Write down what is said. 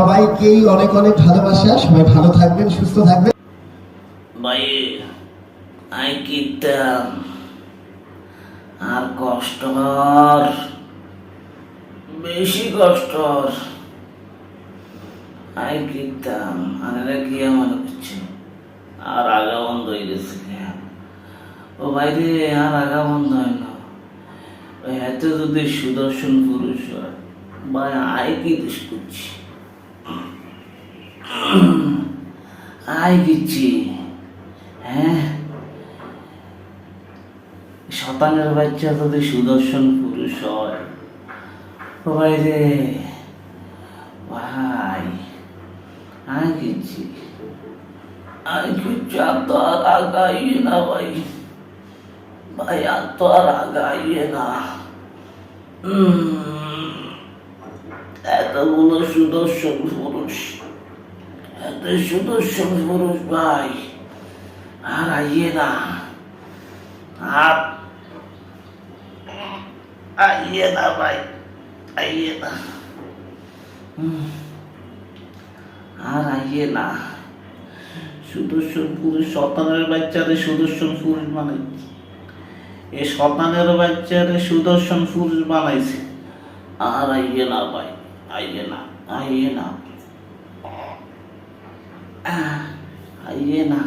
সবাইকেই অনেক অনেক ভালোবাসা। সবাই ভালো থাকবেন, সুস্থ থাকবেন। ভাই আই কিতাম আর কষ্ট হর, বেশি কষ্ট হর। আই কিতাম আর এরা কি মনে করছে আর আগা বন্ধ হয়ে গেছে। ও বাইরে আর আগা বন্ধ হয় না। ওই এত যদি সুদর্শন পুরুষ হয় ভাই, আই কি দোষ করছি? আই দিচ্ছি, হ্যাঁ। শতানের বাচ্চা যদি সুদর্শন পুরুষ হয়, ভাই রে ভাই, আই দিচ্ছি, আই কিচ্ছু আর তো আর আগাইয়ে না ভাই, ভাই আর তো আর আগাইয়ে না। এতগুলো সুদর্শন পুরুষ, এত সুদর্শন পুরুষ ভাই, আর আইয়ে না, আর আইয়ে না ভাই, আইয়ে না, আর আইয়ে না। সুদর্শন পুরুষ শতানের বাচ্চারে সুদর্শন পুরুষ বানাইছে, এ শতানের বাচ্চারে সুদর্শন পুরুষ বানাইছে। আর আইয়ে না ভাই, আইয়ে না, আইয়ে না, আইয়ে না।